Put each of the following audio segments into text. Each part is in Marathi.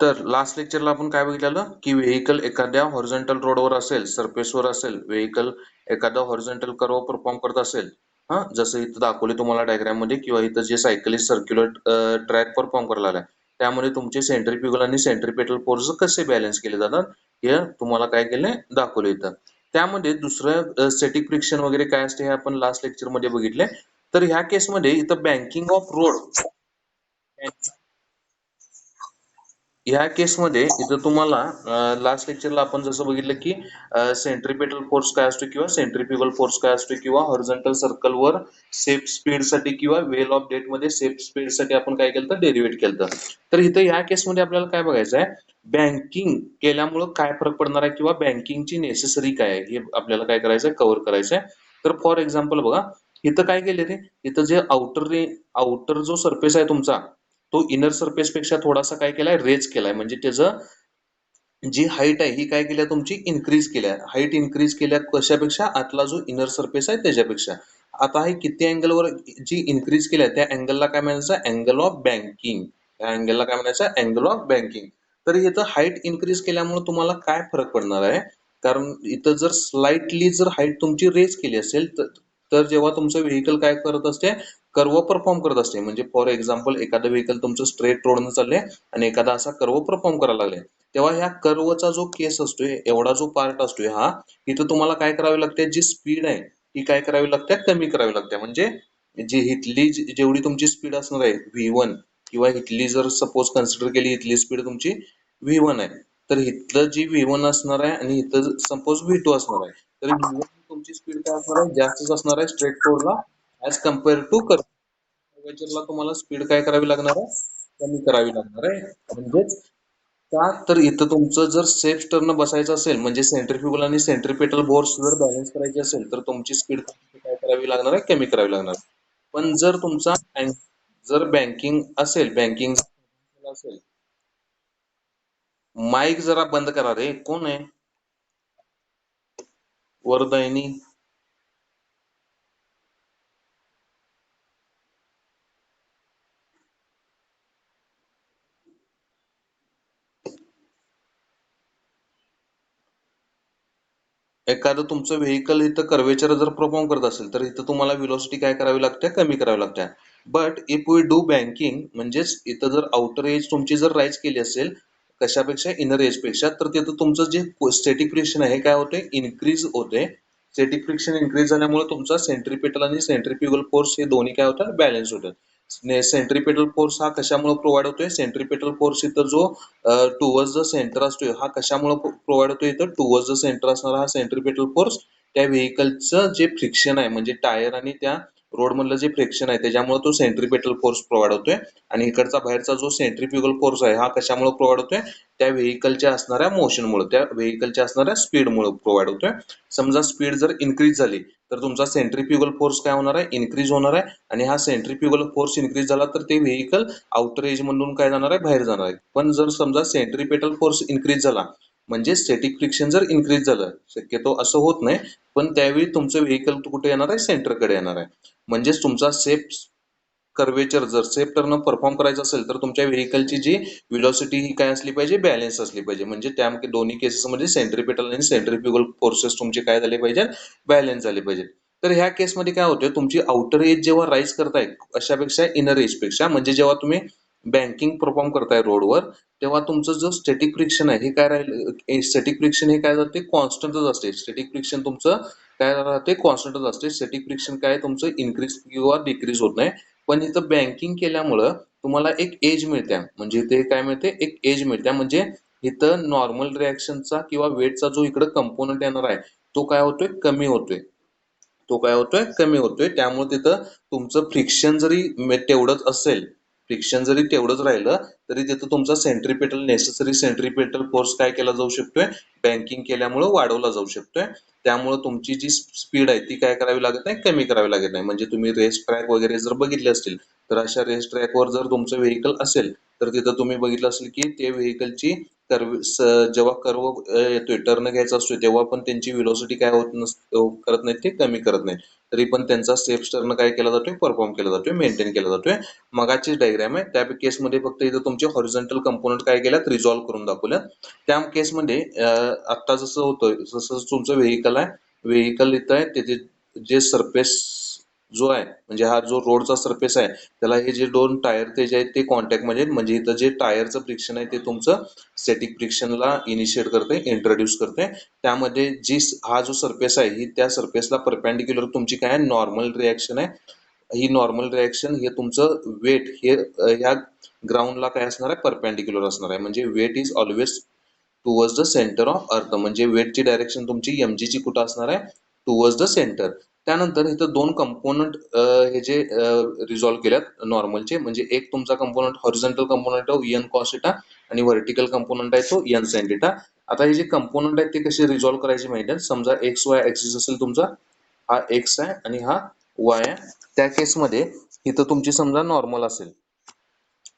तर लास्ट लेक्चरला आपण काय बघितलेलं की व्हेकल एखाद्या हॉरिझॉन्टल रोडवर असेल, सरफेसवर असेल, व्हेकल एखादा हॉरिझॉन्टल कर्व परफॉर्म करत असेल, जसं इथं दाखवले तुम्हाला डायग्राम मध्ये, किंवा इथं जे सायकलिस्ट सर्क्युलर ट्रॅक परफॉर्म करायला लागलाय त्यामध्ये तुमचे सेंट्रीफ्युगल आणि सेंट्रीपेटल फोर्स कसे बॅलन्स केले जातात हे तुम्हाला काय केलंय दाखवले इथं. त्यामध्ये दुसरं स्टॅटिक फ्रिक्शन वगैरे काय असते हे आपण लास्ट लेक्चर मध्ये बघितले. तर ह्या केसमध्ये इथं बँकिंग ऑफ रोड, ह्या केसमध्ये इथं तुम्हाला लास्ट लेक्चरला आपण जसं बघितलं की सेंट्रीपेटल फोर्स काय असतो किंवा सेंट्रीफ्युगल फोर्स काय असतो, किंवा हॉरिझॉन्टल सर्कलवर सेफ स्पीड साठी किंवा वेल ऑफ डेट मध्ये सेफ स्पीड साठी आपण काय केलं तर डेरिव्हेट केलं. तर इथं ह्या केसमध्ये आपल्याला काय बघायचं आहे, बँकिंग केल्यामुळं काय फरक पडणार आहे किंवा बँकिंगची नेसेसरी काय आहे हे आपल्याला काय करायचं आहे, कव्हर करायचं आहे. तर फॉर एक्झाम्पल बघा, इथं काय केले रे, इथं जे आउटर जो सरफेस आहे तुमचा, तो इनर सरफेस पेक्षा थोडासा काय केलाय, रेज केलाय. म्हणजे त्याचं जी हाईट आहे ही काय केल्या तुमची इन्क्रीज केल्या. हाईट इन्क्रीज केल्या कशापेक्षा, आतला जो इनर सरफेस आहे त्याच्यापेक्षा. आता हे किती अँगलवर जी इन्क्रीज केल्या त्या अँगलला काय म्हणायचं, अँगल ऑफ बँकिंग. त्या अँगलला काय म्हणायचं, अँगल ऑफ बँकिंग. तर इथं हाईट इन्क्रीज केल्यामुळे तुम्हाला काय फरक पडणार आहे, कारण इथं जर स्लाइटली जर हाईट तुमची रेज केली असेल तर जेव्हा तुमचं व्हेकल काय करत असते, कर्व परफॉर्म करत असते. म्हणजे फॉर एक्झाम्पल एखादं व्हेकल तुमचं स्ट्रेट रोडनं चाललंय आणि एखादा असा कर्व परफॉर्म करायला लागले, तेव्हा ह्या कर्वचा जो केस असतोय, एवढा जो पार्ट असतोय हा, इथं तुम्हाला काय करावे लागते, जी स्पीड आहे ती काय करावी लागते, कमी करावी लागते. म्हणजे जी इथली जेवढी तुमची स्पीड असणार आहे V1, किंवा इथली जर सपोज कन्सिडर केली इथली स्पीड तुमची V1 आहे, तर इथलं जी V1 असणार आहे आणि इथं सपोज V2 असणार आहे, तर V1 तुमची स्पीड काय असणार आहे, जास्तच असणार आहे स्ट्रेट रोडला ऍज कम्पेअर टू कर्वेचरला. तुम्हाला स्पीड काय करावी लागणार आहे, कमी करावी लागणार आहे. म्हणजेच का, तर इथं तुमचं जर सेफ टर्न बसायचं असेल, म्हणजे सेंट्रीफ्युगल आणि सेंट्रीपेटल फोर्स जर बॅलन्स करायची असेल, तर तुमची स्पीड काय करावी लागणार आहे, कमी करावी लागणार. पण जर तुमचा जर बँकिंग असेल, बँकिंग असेल, माईक जरा बंद करा रे, कोण आहे वरदायनी? एखादं तुमचं व्हेकल इथं कर्वेचर जर परफॉर्म करत असेल तर इथं तुम्हाला व्हेलॉसिटी काय करावी लागते, कमी करावी लागते. But if we do banking, म्हणजेच इथं जर आउटर एज तुमची जर राईज केली असेल कशापेक्षा, इनर एज पेक्षा, तर तिथं तुमचं जे स्टॅटिक फ्रिक्शन आहे काय होते, इन्क्रीज होते. स्टॅटिक फ्रिक्शन इन्क्रीज झाल्यामुळे तुमचा सेंट्रीपेटल आणि सेंट्रीफ्युगल फोर्स हे दोन्ही काय होतात, बॅलन्स होतात. सेंट्रीपेटल फोर्स हा कशामुळे प्रोव्हाइड होतोय, सेंट्रीपेटल फोर्स इथं जो टुवर्ड्स द सेंटर असतोय हा कशामुळे प्रोव्हाइड होतोय, तर टुवर्ड्स द सेंटर असणारा हा सेंट्रीपेटल फोर्स त्या व्हेकलचं जे फ्रिक्शन आहे, म्हणजे टायर आणि त्या रोड मधलं जे फ्रिक्शन आहे त्याच्यामुळे तो सेंट्रीपेटल फोर्स प्रोव्हाइड होतोय. आणि इकडचा बाहेरचा जो सेंट्रीफ्युगल फोर्स आहे हा कशामुळे प्रोव्हाइड होतोय, त्या व्हेकलच्या असणाऱ्या मोशनमुळे, त्या व्हेकलच्या असणाऱ्या स्पीडमुळे प्रोव्हाइड होतोय. समजा स्पीड जर इन्क्रीज झाली तर तुमचा सेंट्रीफ्युगल फोर्स काय होणार आहे, इन्क्रीज होणार आहे. आणि हा सेंट्रीफ्युगल फोर्स इन्क्रीज झाला तर ते व्हेकल आउटर एज मधून काय जाणार आहे, बाहेर जाणार आहे. पण जर समजा सेंट्रीपेटल फोर्स इन्क्रीज झाला, म्हणजे स्टॅटिक फ्रिक्शन जर इन्क्रीज झालं, शक्यतो असं होत नाही, पण त्यावेळी तुमचं व्हेकल कुठे येणार आहे, सेंटरकडे येणार आहे. म्हणजेच तुमचा सेफ कर्वेचर जर सेफ टर्न परफॉर्म करायचं असेल तर तुमच्या व्हेकलची जी व्हेलॉसिटी ही काय असली पाहिजे, बॅलन्स असली पाहिजे. म्हणजे त्यामध्ये दोन्ही केसेसमध्ये सेंट्रीपेटल आणि सेंट्रीफ्युगल फोर्सेस तुमचे काय झाले पाहिजे, बॅलन्स झाले पाहिजे. तर ह्या केसमध्ये काय होतं, तुमची आउटर एज जेव्हा राईज करताय अशापेक्षा इनर एज पेक्षा, म्हणजे जेव्हा तुम्ही बँकिंग परफॉर्म करताय रोडवर, तेव्हा तुमचं जो स्टॅटिक फ्रिक्शन आहे हे काय राहील, स्टॅटिक फ्रिक्शन हे काय जाते, कॉन्स्टंटच असते. स्टॅटिक फ्रिक्शन तुमचं काय राहते, कॉन्स्टंटच असते. स्टॅटिक फ्रिक्शन काय तुमचं इन्क्रीज किंवा डिक्रीज होत नाही. पण इथं बँकिंग केल्यामुळं तुम्हाला एक एज मिळते, म्हणजे ते काय मिळते, एक एज मिळते. म्हणजे इथं नॉर्मल रिॲक्शनचा किंवा वेटचा जो इकडे कंपोनंट येणार आहे तो काय होतोय, कमी होतोय. तो काय होतोय, कमी होतोय. त्यामुळे तिथं तुमचं फ्रिक्शन जरी तेवढंच असेल, फ्रिक्शन जरी तेवढंच राहिलं तरी तिथं तुमचा सेंट्रीपेटल, नेसेसरी सेंट्रीपेटल फोर्स काय केला जाऊ शकतोय, बँकिंग केल्यामुळे वाढवला जाऊ शकतोय. त्यामुळे तुमची जी स्पीड आहे ती काय करावी लागत नाही, कमी करावी लागत नाही. म्हणजे तुम्ही रेस ट्रॅक वगैरे जर बघितले असतील तर अशा रेस ट्रॅकवर जर तुमचं व्हेकल असेल तर तिथं तुम्ही बघितलं असेल की ते व्हेकलची जेव्हा कर्व येतोय, टर्न घ्यायचा असतोय, तेव्हा पण त्यांची व्हेलॉसिटी काय करत नाहीत, ते कमी करत नाहीत. तरी पण त्यांचा सेफ टर्न काय केला जातोय, परफॉर्म केला जातोय, मेंटेन केला जातोय. मगाची डायग्राम आहे त्या केसमध्ये फक्त इथं तुमचे हॉरिझॉन्टल कंपोनंट काय केल्यात, रिझॉल्व्ह करून दाखवल्यात. त्या केसमध्ये आता जसं होतंय, जसं तुमचं व्हेकल आहे, व्हेकल इथं आहे, त्याचे जे सरफेस जो आहे, म्हणजे हा जो रोडचा सरफेस आहे, त्याला हे जे दोन टायर ते जे आहेत ते कॉन्टॅक्ट म्हणजे इथं जे टायरचं फ्रिक्शन आहे ते तुमचं स्टॅटिक फ्रिक्शनला इनिशिएट करते, इंट्रोड्यूस करते. त्यामध्ये हा जो सरफेस आहे, ही त्या सरफेसला परपेंडिक्युलर तुमची काय नॉर्मल रिॲक्शन आहे. ही नॉर्मल रिॲक्शन हे तुमचं वेट हे ह्या ग्राउंडला काय असणार आहे, परपेंडिक्युलर असणार आहे. म्हणजे weight is always towards the centre of earth. म्हणजे वेटची डायरेक्शन तुमची mg ची कुठं असणार आहे, टुवर्ड्स द सेंटर. त्यानंतर इथं दोन कंपोनंट हे जे रिझॉल्व्ह केल्यात नॉर्मलचे, म्हणजे एक तुमचा कंपोनंट हॉरिझॉन्टल कंपोनंट आहे एन कॉस थिटा आणि व्हर्टिकल कंपोनंट आहे तो एन साइन थिटा. आता हे जे कंपोनंट आहेत ते कसे रिझॉल्व्ह करायचे माहिती आहे. समजा एक्स वाय ऍक्सिस असेल तुमचा, हा एक्स आहे आणि हा वाय आहे. त्या केसमध्ये इथं तुमची समजा नॉर्मल असेल,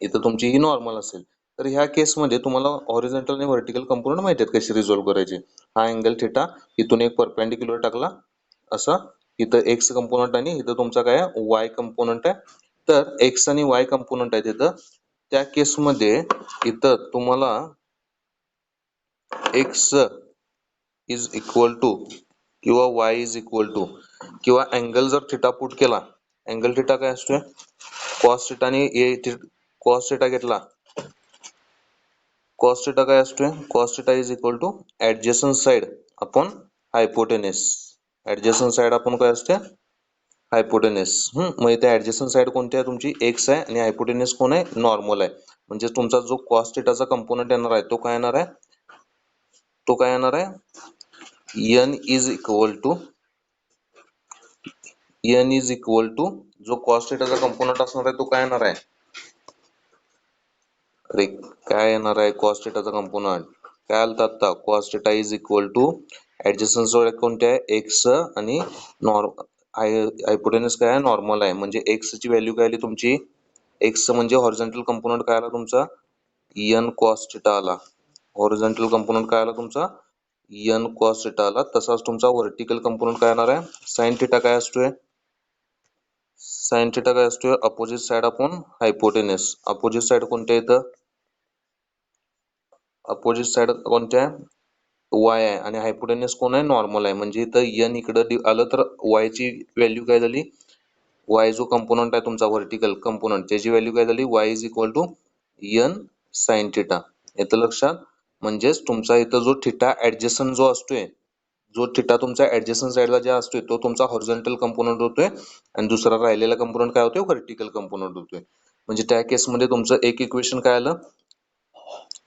इथं तुमची ही नॉर्मल असेल, तर ह्या केसमध्ये तुम्हाला हॉरिझॉन्टल आणि व्हर्टिकल कंपोनंट माहिती आहेत कसे रिझॉल्व्ह करायचे. हा अँगल थिटा, इथून एक परपेंडिक्युलर टाकला असा, इथं एक्स कंपोनंट आणि इथं तुमचा काय वाय कंपोनंट आहे. तर एक्स आणि वाय कंपोनंट आहे तिथं. त्या केसमध्ये इथं तुम्हाला एक्स इज इक्वल टू किंवा वाय इज इक्वल टू किंवा अँगल जर थिटा पुट केला, अँगल थिटा काय असतोय, कॉस थिटा आणि कॉस थिटा घेतला, कॉस थिटा काय असतोय, cos theta is equal to adjacent side upon hypotenuse. Adjacent side आपण काय असते, हायपोटेनस. मग इथे ऍडजसंट साइड कोणती आहे तुमची, एक्स आहे आणि हायपोटेनस कोण आहे, नॉर्मल आहे. म्हणजे तुमचा जो कॉस थिटाचा कंपोनंट येणार आहे तो काय येणार आहे, तो काय येणार आहे, एन इज इक्वल टू जो कॉस थिटाचा कंपोनंट असणार आहे तो काय येणार आहे, अरे काय येणार आहे कॉस थिटाचा कंपोनंट, काय आलता आता, cos theta is equal to adjacent side कोणते आहे, एक्स आणि हायपोटेनस काय आहे, नॉर्मल आहे. म्हणजे एक्स ची व्हॅल्यू काय आली तुमची, एक्स म्हणजे हॉरिझॉन्टल कंपोनंट काय आला तुमचा, एन कॉस थिटा आला. हॉरिझॉन्टल कंपोनंट काय आला तुमचा, एन कॉस थिटा आला. तसाच तुमचा व्हर्टिकल कंपोनंट काय येणार आहे, साइन थिटा काय असतोय, साइन थिटा काय असतोय, opposite side upon hypotenuse. Opposite side कोणत्या इथं, अपोजिट साइड कोणत्या आहे, वाय आहे आणि हायपोटेनस कोण आहे, नॉर्मल आहे. म्हणजे इथं एन इकडं आलं तर वाय ची व्हॅल्यू काय झाली, वाय जो कंपोनंट आहे तुमचा व्हर्टिकल कंपोनंट त्याची व्हॅल्यू काय झाली, y is equal to n sine theta. येतं लक्षात. म्हणजेच तुमचा इथं जो थिटा ऍडजसंट जो असतोय, जो थिटा तुमचा ऍडजसंट साइडला जे असतोय तो तुमचा हॉरिझॉन्टल कंपोनंट होतोय आणि दुसरा राहिलेला कंपोनंट काय होतोय, व्हर्टिकल कंपोनंट होतोय. म्हणजे त्या केसमध्ये तुमचं एक इक्वेशन काय आलं,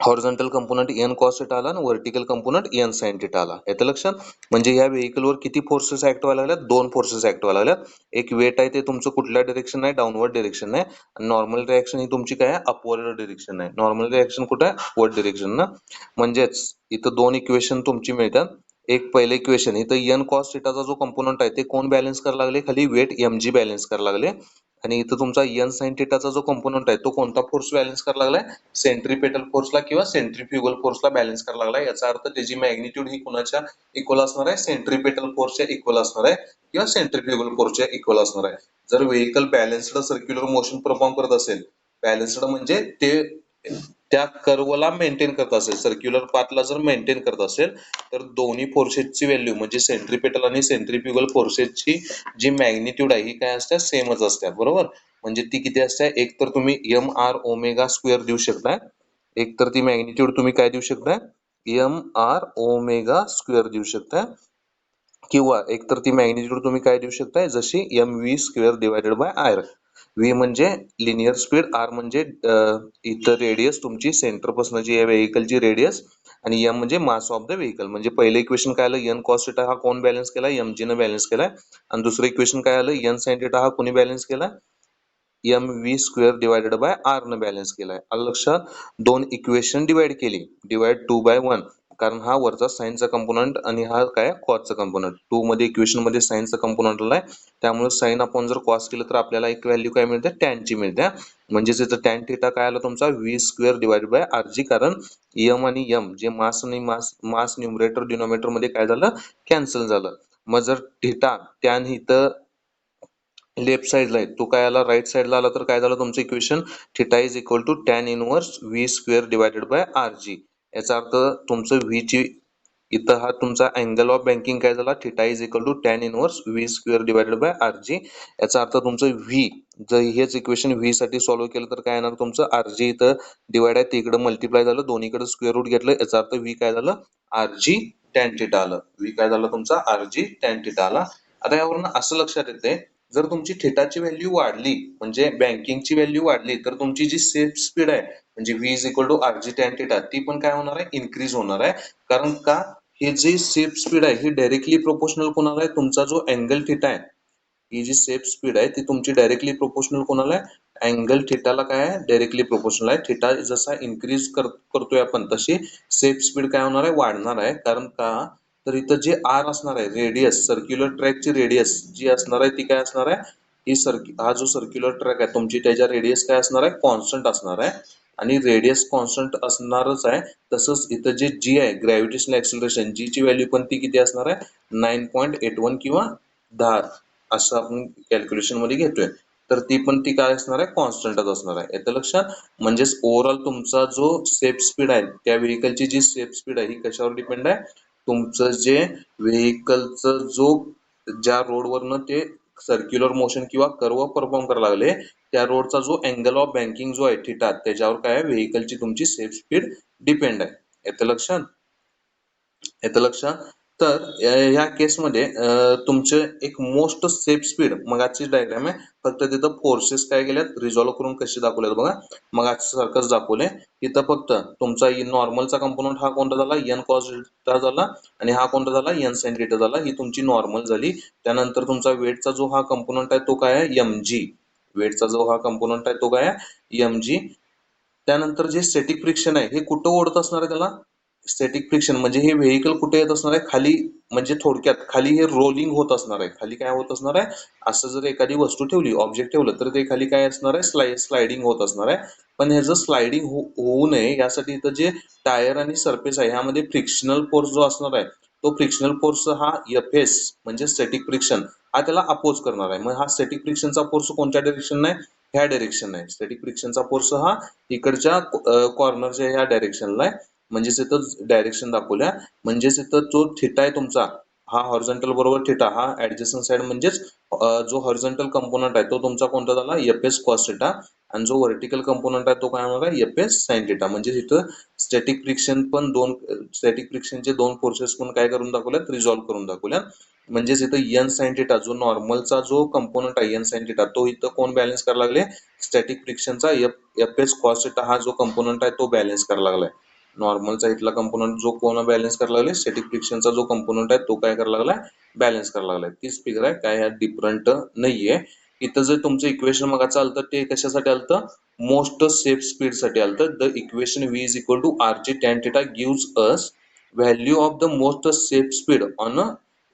horizontal component n cos theta आला आणि vertical component n sine theta आला. येतं लक्षात. म्हणजे या व्हेकलवर किती फोर्सेस ऍक्ट व्हायला लागल्यात, दोन फोर्सेस ऍक्ट व्हायला लागल्यात. एक वेट आहे ते तुमचं कुठल्या डिरेक्शन आहे, डाऊनवर्ड डिरेक्शन आहे. आणि नॉर्मल रिएक्शन ही तुमची काय आहे, अपवर्ड डिरेक्शन आहे. नॉर्मल रिएक्शन कुठे आहे, अपवर्ड डिरेक्शन ना. म्हणजेच इथं दोन इक्वेशन तुमची मिळतात. एक पहिले इक्वेशन इथं एन कॉस थिटाचा जो कंपोनंट आहे ते कोण बॅलन्स करायला लागले, खाली वेट mg बॅलन्स करायला लागले. आणि इथं तुमचा एन साइन थिटाचा जो कंपोनंट आहे तो कोणता फोर्स बॅलन्स करायला लागलाय, सेंट्रीपेटल फोर्सला किंवा सेंट्रीफ्युगल फोर्सला बॅलन्स करायला लागलाय. याचा अर्थ त्याची मॅग्निट्यूड ही कुणाच्या इक्वल असणार आहे, सेंट्रीपेटल फोर्सच्या इक्वल असणार आहे किंवा सेंट्रीफ्युगल फोर्सच्या इक्वल असणार आहे. जर vehicle balanced circular motion perform करत असेल, बॅलन्स्ड म्हणजे ते त्या कर्वला मेंटेन करत असेल, सर्क्युलर पाथला जर मेंटेन करत असेल, तर दोन्ही फोर्सेसची व्हॅल्यू म्हणजे सेंट्रीपेटल आणि सेंट्रीफ्युगल फोर्सेसची जी मॅग्निट्यूड आहे ही काय असते, सेमच असते. बरोबर. म्हणजे ती किती असते, एक तर तुम्ही एम आर ओमेगा स्क्वेअर देऊ शकताय, एक तर ती मॅग्निट्यूड तुम्ही काय देऊ शकताय, एम आर ओमेगा स्क्वेअर देऊ शकताय, किंवा एक तर ती मॅग्निट्यूड तुम्ही काय देऊ शकताय, जशी m v square divided by r. V म्हणजे लिनियर स्पीड, आर म्हणजे इथं रेडियस तुमची सेंटर पासून जी आहे व्हेकलची रेडियस, आणि एम म्हणजे मास ऑफ द व्हेकल. म्हणजे पहिलं इक्वेशन काय आलं, एन कॉस थिटा हा कोण बॅलन्स केला, mg ने बॅलन्स केलाय. आणि दुसरं इक्वेशन काय आलं, एन साइन थिटा हा कोणी बॅलन्स केला, m v square divided by r ने बॅलन्स केलाय. आलं लक्षात. दोन इक्वेशन डिवाइड केली, डिवाइड 2/1 कारण हा वरचा साईनचा कंपोनंट आणि हा काय कॉसचा कंपोनंट. 2 मध्ये इक्वेशन मध्ये साईनचा कंपोनंट आलाय, त्यामुळे साईन आपण जर कॉस केलं तर आपल्याला एक व्हॅल्यू काय मिळते, टॅनची मिळते. म्हणजेच इथं टॅन थिटा काय आला तुमचा v square divided by r g, कारण एम आणि एम जे मास आणि मास न्यूमरेटर डिनोमिनेटर मध्ये काय झालं, कॅन्सल झालं. मग जर थिटा टॅन इथं लेफ्ट साइडला आहे, तो काय आला राईट साइडला आला, तर काय झालं तुमचं equation, theta is equal to tan inverse v square divided by r g. याचा अर्थ तुमचं व्ही ची इथं हा तुमचा अँगल ऑफ बँकिंग काय झाला, theta is equal to tan inverse v square divided by r g. याचा अर्थ तुमचं व्ही, जर हेच इक्वेशन व्ही साठी सॉल्व्ह केलं तर काय येणार तुमचं, आर जी इथं डिवाइड आहे तिकडे मल्टिप्लाय झालं, दोन्हीकडे स्क्वेअर रूट घेतलं, याचा अर्थ व्ही काय झालं, आर जी टॅन थिटा आलं. व्ही काय झालं तुमचा, आर जी टॅन थिटा आला. आता यावरून असं लक्षात येते, जर तुमची थिटाची व्हॅल्यू वाढली म्हणजे बँकिंगची व्हॅल्यू वाढली, तर तुमची जी सेफ स्पीड आहे म्हणजे v is equal to R G tan theta, ती पण काय होणार आहे, इन्क्रीज होणार आहे. कारण का, हे जी सेफ स्पीड आहे ही डायरेक्टली प्रोपोर्शनल कोणाला आहे, तुमचा जो अँगल थिटा आहे, ही जी सेफ स्पीड आहे ती तुमची डायरेक्टली प्रोपोर्शनल कोणाला आहे, अँगल थिटाला काय आहे, डायरेक्टली प्रोपोर्शनल आहे. थिटा जसा इन्क्रीज करतोय आपण, तशी सेफ स्पीड काय होणार आहे, वाढणार आहे. कारण का, तर इथं जे आर असणार आहे, रेडियस, सर्क्युलर ट्रॅकची रेडियस जी असणार आहे ती काय असणार आहे, ही हा जो सर्क्युलर ट्रॅक आहे तुमची, त्याच्या रेडियस काय असणार आहे, कॉन्स्टंट असणार आहे. आणि रेडियस कॉन्स्टंट असणारच आहे. तसंच इथं जे जी आहे, ग्रॅव्हिटेशनल ऍक्सिलरेशन, जी ची व्हॅल्यू पण ती किती असणार आहे, 9.81 किंवा 10 असं आपण कॅल्क्युलेशन मध्ये घेतोय. तर ती पण ती काय असणार आहे, कॉन्स्टंटच असणार आहे. येतं लक्षात. म्हणजेच ओव्हरऑल तुमचा जो सेफ स्पीड आहे, त्या व्हेकलची जी सेफ स्पीड आहे ही कशावर डिपेंड आहे, तुमचं जे व्हेकलचं जो ज्या रोडवरनं ते सर्क्युलर मोशन किंवा कर्व परफॉर्म करायला लागले, त्या रोडचा जो अँगल ऑफ बँकिंग जो आहे थिटा, त्याच्यावर काय आहे, व्हेकलची तुमची सेफ स्पीड डिपेंड आहे. येतं लक्षात. येतं लक्षात. तर ह्या केसमध्ये तुमचे एक मोस्ट सेफ स्पीड मगाची डायग्राम आहे, फक्त तिथं फोर्सेस काय केल्यात रिझॉल्व्ह करून कसे दाखवल्यात बघा, मगाच सारखंच दाखवले. इथं फक्त तुमचा नॉर्मलचा कंपोनंट हा कोणता झाला, एन कॉस थिटा झाला, आणि हा कोणता झाला, एन साइन थिटा झाला. ही तुमची नॉर्मल झाली. त्यानंतर तुमचा वेटचा जो हा कंपोनंट आहे तो काय आहे, एम जी. वेटचा जो हा कंपोनंट आहे तो काय आहे, एम जी. त्यानंतर जे स्टॅटिक फ्रिक्शन आहे हे कुठं ओढत असणार आहे, त्याला स्टॅटिक फ्रिक्शन म्हणजे हे व्हेकल कुठे येत असणार आहे, खाली. म्हणजे थोडक्यात खाली हे रोलिंग होत असणार आहे, खाली काय होत असणार आहे, असं जर एखादी वस्तू ठेवली, ऑब्जेक्ट ठेवलं, तर ते खाली काय असणार आहे, स्लायडिंग होत असणार आहे. पण ह्याचं स्लायडिंग होऊ नये यासाठी इथं जे टायर आणि सरफेस आहे ह्यामध्ये फ्रिक्शनल फोर्स जो असणार आहे, तो फ्रिक्शनल फोर्स हा एफ एस म्हणजे स्टॅटिक फ्रिक्शन हा त्याला अपोज करणार आहे. मग हा स्टॅटिक फ्रिक्शनचा फोर्स कोणत्या डायरेक्शन नाही, ह्या डायरेक्शन आहे. स्टॅटिक फ्रिक्शनचा फोर्स हा इकडच्या कॉर्नरच्या ह्या डायरेक्शनला आहे. म्हणजेच इथं डायरेक्शन दाखवल्या. म्हणजेच इथं जो थिटा आहे तुमचा, हा हॉरिझॉन्टल बरोबर थिटा, हा ऍडजस्टंट साइड म्हणजेच जो हॉरिझॉन्टल कंपोनंट आहे तो तुमचा कोणता झाला, एफ एस कॉस थिटा. आणि जो व्हर्टिकल कंपोनंट आहे तो काय होणार आहे, एफ एस साइन थिटा. म्हणजे इथं स्टॅटिक फ्रिक्शन पण स्टॅटिक फ्रिक्शनचे दोन फोर्सेस पण काय करून दाखवल्यात, रिझॉल्व्ह करून दाखवल्यात. म्हणजेच इथं एन साइन थिटा जो नॉर्मलचा जो कंपोनंट आहे एन साइन थिटा, तो इथं कोण बॅलन्स करायला लागले, स्टॅटिक फ्रिक्शनचा एफ एस कॉस थिटा हा जो कंपोनंट आहे तो बॅलन्स करायला लागलाय. नॉर्मलचा इथला कंपोनंट जो कोण बॅलन्स करायला लागले, स्टॅटिक फ्रिक्शनचा जो कंपोनंट आहे तो काय करायला लागलाय, बॅलन्स करायला लागलाय. तीच फिगर आहे, काय ह्यात डिफरंट नाहीये. इथं जर तुमचं इक्वेशन मग चालतं ते कशासाठी आलतं, मोस्ट सेफ स्पीड साठी आलतं. The equation V is equal to R G tan theta gives us value of the most safe speed on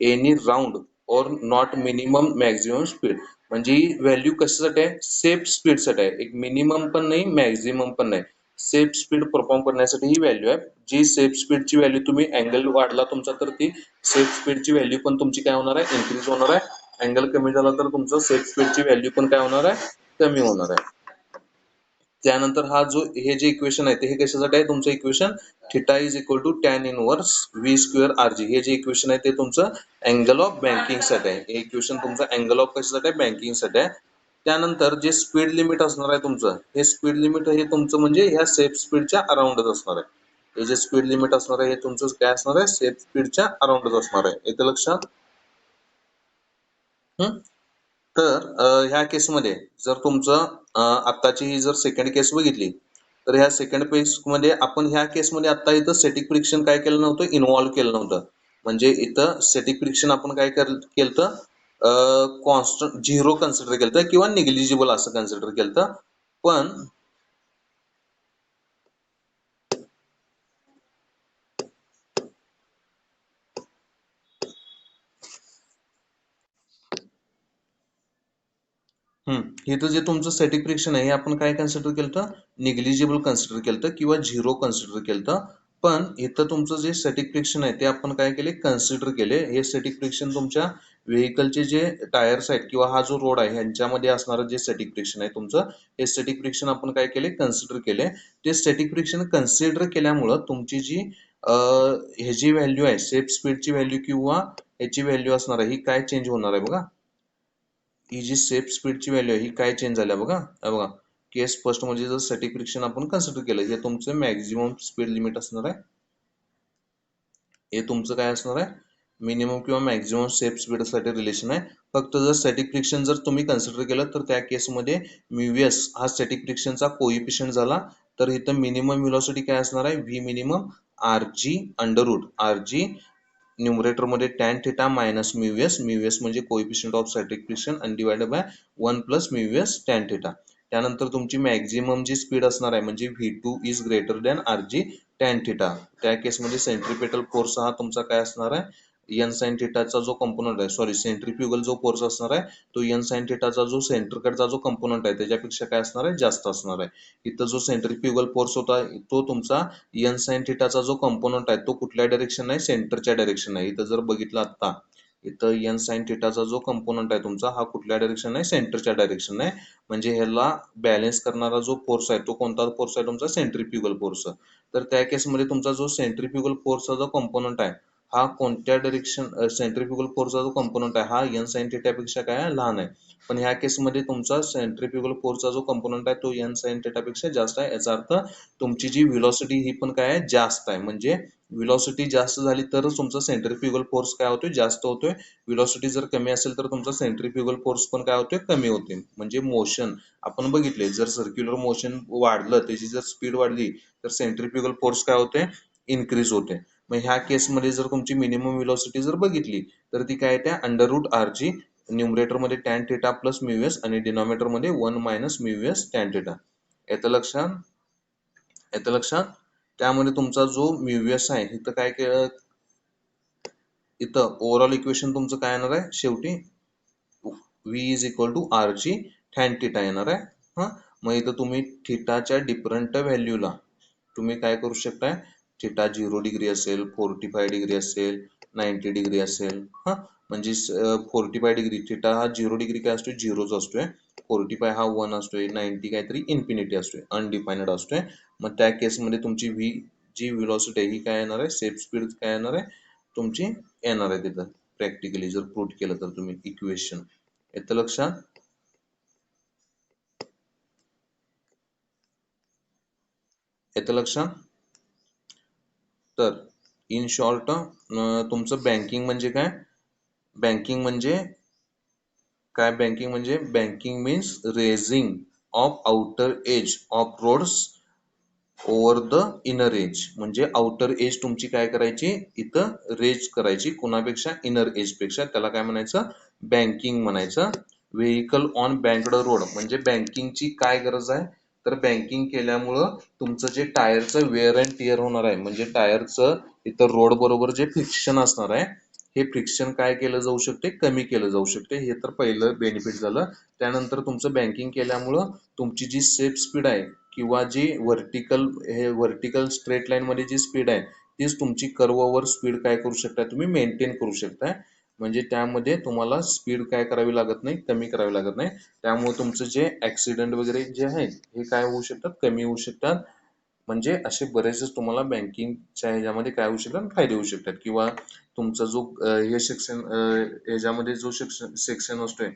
any round or not minimum maximum speed. म्हणजे ही व्हॅल्यू कशासाठी आहे, सेफ स्पीड साठी आहे. एक मिनिमम पण नाही, मॅक्झिमम पण नाही, सेफ स्पीड परफॉर्म करण्यासाठी ही व्हॅल्यू आहे. जी सेफ स्पीडची व्हॅल्यू तुम्ही अँगल वाढला तुमचा, तर ती सेफ स्पीडची व्हॅल्यू पण तुमची काय होणार आहे, इन्क्रीज होणार आहे. अँगल कमी झाला तर तुमचं सेफ स्पीडची व्हॅल्यू पण काय होणार आहे, कमी होणार आहे. त्यानंतर हा जो हे जे इक्वेशन आहे ते हे कशासाठी आहे, तुमचं equation theta is equal to tan inverse v square r g. हे जे इक्वेशन आहे ते तुमचं अँगल ऑफ बँकिंग साठी आहे. हे इक्वेशन तुमचं अँगल ऑफ कशासाठी आहे, बँकिंग साठी आहे. त्यानंतर जे स्पीड लिमिट असणार आहे तुमचं, हे स्पीड लिमिट हे तुमचं म्हणजे ह्या सेफ स्पीडच्या अराउंडच असणार आहे. हे जे स्पीड लिमिट असणार आहे हे तुमचं काय असणार आहे, सेफ स्पीडच्या अराउंडच असणार आहे. येतं लक्षात. तर ह्या केसमध्ये जर तुमचं आत्ताची ही जर सेकंड केस बघितली, तर ह्या सेकंड केस मध्ये आपण ह्या केसमध्ये आता इथं स्टॅटिक फ्रिक्शन काय केलं नव्हतं, इन्व्हॉल्व्ह केलं नव्हतं. म्हणजे इथं स्टॅटिक फ्रिक्शन आपण काय केलं, कॉन्स्टंट झिरो कन्सिडर केलं किंवा निग्लिजिबल असं कन्सिडर केलं. पण हे तर जे तुमचं स्टॅटिक फ्रिक्शन आहे हे आपण काय कन्सिडर केलं तर निग्लिजिबल कन्सिडर केलं तर किंवा झिरो कन्सिडर केलं तर, पण इथं तुमचं जे स्टॅटिक फ्रिक्शन आहे ते आपण काय केले कन्सिडर केले. हे स्टॅटिक फ्रिक्शन तुमच्या व्हेकलचे जे टायर्स आहेत किंवा हा जो रोड आहे ह्यांच्यामध्ये असणारं जे स्टॅटिक फ्रिक्शन आहे तुमचं, हे स्टॅटिक फ्रिक्शन आपण काय केले कन्सिडर केले. ते स्टॅटिक फ्रिक्शन कन्सिडर केल्यामुळं तुमची जी ह्याची व्हॅल्यू आहे सेफ स्पीडची व्हॅल्यू किंवा ह्याची व्हॅल्यू असणार आहे ही काय चेंज होणार आहे बघा. ही जी सेफ स्पीडची व्हॅल्यू आहे ही काय चेंज झाल्या बघा. बघा केस फर्स्ट म्हणजे जर स्टॅटिक फ्रिक्शन आपण कन्सिडर केलं हे तुमचं मॅक्झिमम स्पीड लिमिट असणार आहे. हे तुमचं काय असणार आहे मिनिमम किंवा मॅक्झिमम सेफ स्पीडसाठी रिलेशन आहे. फक्त जर स्टॅटिक फ्रिक्शन जर तुम्ही कन्सिडर केलं तर त्या केसमध्ये म्यूएस हा स्टॅटिक फ्रिक्शनचा कोइफिशियंट झाला. तर इथं मिनिमम व्हेलॉसिटी काय असणार आहे V minimum R G under root R G numerator मध्ये tan theta minus mu s mu s म्हणजे कोइफिशियंट ऑफ स्टॅटिक फ्रिक्शन आणि divided by 1 plus mu s tan theta. त्यानंतर तुमची मॅक्झिमम जी स्पीड असणार आहे म्हणजे V two is greater than R G tan theta. त्या केसमध्ये सेंट्रिपेटल फोर्स हा तुमचा काय असणार आहे एन साइन थिटाचा जो कंपोनंट आहे सॉरी सेंट्रिफ्युगल जो फोर्स असणार आहे तो एन साइन थिटाचा जो सेंटरकडचा जो कंपोनंट आहे त्याच्यापेक्षा काय असणार आहे जास्त असणार आहे. इथं जो सेंट्रिफ्युगल फोर्स होता तो तुमचा एन साइन थिटाचा जो कंपोनंट आहे तो कुठल्या डायरेक्शन आहे सेंटरच्या डायरेक्शन आहे. इथं जर बघितलं आता इथं एन साइन थिटाचा जो कंपोनंट आहे तुमचा हा कुठल्या डायरेक्शन आहे सेंटरच्या डायरेक्शन आहे. म्हणजे ह्याला बॅलन्स करणारा जो फोर्स आहे तो कोणता फोर्स आहे तुमचा सेंट्रिफ्युगल फोर्स. तर त्या केसमध्ये तुमचा जो सेंट्रिफ्युगल फोर्सचा जो कंपोनंट आहे हा कोणत्या डायरेक्शन सेंट्रिफ्युगल फोर्सचा जो कंपोनंट आहे हा एन साइन थिटापेक्षा काय लहान आहे. पण ह्या केसमध्ये तुमचा सेंट्रिफ्युगल फोर्सचा जो कंपोनंट आहे तो एन साइन थिटापेक्षा जास्त आहे. याचा अर्थ तुमची जी व्हेलॉसिटी ही पण काय आहे जास्त आहे. म्हणजे व्हेलॉसिटी जास्त झाली तरच तुमचा सेंट्रिफ्युगल फोर्स काय होतोय जास्त होतोय. व्हेलॉसिटी जर कमी असेल तर तुमचा सेंट्रिफ्युगल फोर्स पण काय होतोय कमी होते. म्हणजे मोशन आपण बघितले जर सर्क्युलर मोशन वाढलं त्याची जर स्पीड वाढली तर सेंट्रिफ्युगल फोर्स काय होते इन्क्रीज होते. मग ह्या केसमध्ये जर तुमची मिनिमम व्हेलॉसिटी जर बघितली तर ती काय त्या under root R G numerator मध्ये टॅन थिटा प्लस म्यूएस आणि डिनॉमिनेटर मध्ये 1 मायनस म्यूएस टॅन थिटा. येतं लक्षात येतं लक्षात. त्यामध्ये तुमचा जो म्यूएस आहे इथं काय केलं इथं ओव्हरऑल इक्वेशन तुमचं काय येणार आहे शेवटी v is equal to R G tan theta येणार आहे. हा मग इथं तुम्ही थिटाच्या डिफरंट व्हॅल्यूला तुम्ही काय करू शकताय थिटा 0 डिग्री असेल 45 डिग्री असेल 90 डिग्री असेल. हा म्हणजे 45 डिग्री थिटा हा 0 डिग्री काय असतोय झिरोच असतोय 45 हा 1 असतोय 90 काहीतरी इन्फिनिटी असतोय अनडिफाइनड असतोय. मग त्या केसमध्ये तुमची व्ही जी व्हेलॉसिटी आहे ही काय येणार आहे सेफ स्पीड काय येणार आहे तुमची येणार आहे तिथं प्रॅक्टिकली जर प्रूव्ह केलं तर तुम्ही इक्वेशन. येतं लक्षात येतं लक्षात. तर इन शॉर्ट तुमचं बँकिंग म्हणजे काय बँकिंग म्हणजे काय बँकिंग म्हणजे banking means raising of outer edge of roads over the inner edge. म्हणजे आउटर एज तुमची काय करायची इथं रेज करायची कुणापेक्षा इनर एज पेक्षा त्याला काय म्हणायचं बँकिंग म्हणायचं. व्हेकल ऑन बँकड रोड म्हणजे बँकिंगची काय गरज आहे तर बँकिंग केल्यामुळं तुमचं जे टायरचं वेअर अँड टिअर होणार आहे म्हणजे टायरचं इथं रोड बरोबर जे फ्रिक्शन असणार आहे हे फ्रिक्शन काय केलं जाऊ शकते कमी केलं जाऊ शकते. हे तर पहिलं बेनिफिट झालं. त्यानंतर तुमचं बँकिंग केल्यामुळं तुमची जी सेफ स्पीड आहे किंवा जी व्हर्टिकल स्ट्रेट लाईन मध्ये जी स्पीड आहे तीच तुमची कर्ववर स्पीड काय करू शकता तुम्ही मेंटेन करू शकताय. म्हणजे त्यामध्ये तुम्हाला स्पीड काय करावी लागत नाही कमी करावी लागत नाही. त्यामुळे तुमचं जे ऍक्सिडेंट वगैरे जे आहेत हे काय होऊ शकतात कमी होऊ शकतात. म्हणजे असे बरेचसे तुम्हाला बँकिंगच्या ह्याच्यामध्ये काय होऊ शकतात फायदे होऊ शकतात. किंवा तुमचा जो हे सेक्शन ह्याच्यामध्ये जो सेक्शन असतोय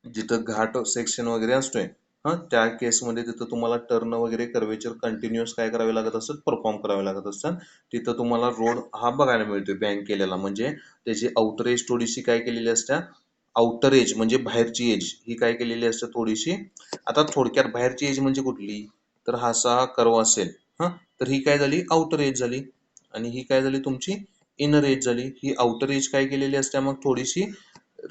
जिथं घाट सेक्शन वगैरे असतोय हा त्या केसमध्ये तिथं तुम्हाला टर्न वगैरे कर्वेचर कंटिन्युअस काय करावे लागत असतात परफॉर्म करावे लागत असतात. तिथं तुम्हाला रोड हा बघायला मिळतोय बँक केलेला म्हणजे त्याची आउटर एज थोडीशी काय केलेली असत्या आउटर एज म्हणजे बाहेरची एज ही काय केलेली असते थोडीशी. आता थोडक्यात बाहेरची एज म्हणजे कुठली तर हा असा कर्व असेल हा तर ही काय झाली आउटर एज झाली आणि ही काय झाली तुमची इनर एज झाली. ही आउटर एज काय केलेली असते मग थोडीशी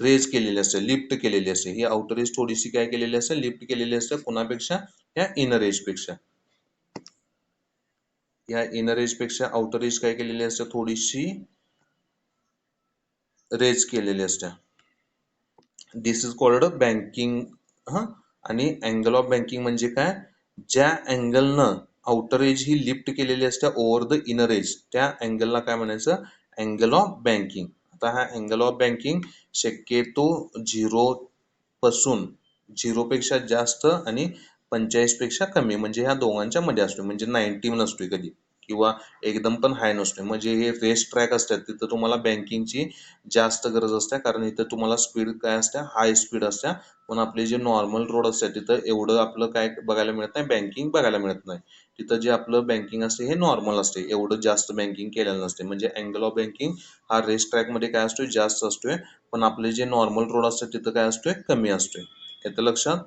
रेज केलेली असते लिफ्ट केलेली असते. ही आउटर एज थोडीशी काय केलेली असते लिफ्ट केलेली असते कुणापेक्षा या इनर एज पेक्षा. या इनर एज पेक्षा आउटर एज काय केलेली असते थोडीशी रेज केलेली असते. दिस इज कॉल्ड बँकिंग हा. आणि अँगल ऑफ बँकिंग म्हणजे काय, ज्या अँगलनं आउटर एज ही लिफ्ट केलेली असते ओव्हर द इनर एज, त्या अँगलला काय म्हणायचं, अँगल ऑफ बँकिंग. आता हा अँगल ऑफ बँकिंग शक्यतो झिरोपेक्षा जास्त आणि 45 पेक्षा कमी, म्हणजे ह्या दोघांच्या मध्ये असतो, म्हणजे 90 नसतोय कधी, किंवा एकदम पण हाय नसतोय. म्हणजे हे रेस ट्रॅक असतात तिथं तुम्हाला बँकिंगची जास्त गरज असते, कारण इथं तुम्हाला स्पीड काय असते, हाय स्पीड असते. पण आपले जे नॉर्मल रोड असतात तिथं एवढं आपलं काय बघायला मिळत नाही, बँकिंग बघायला मिळत नाही. तिथं जे आपलं बँकिंग असते हे नॉर्मल असते, एवढं जास्त बँकिंग केलेलं नसते. म्हणजे अँगल ऑफ बँकिंग हा रेस ट्रॅक मध्ये काय असतोय, जास्त असतोय. पण आपले जे नॉर्मल रोड असतात तिथं काय असतोय, कमी असतोय. येतं लक्षात.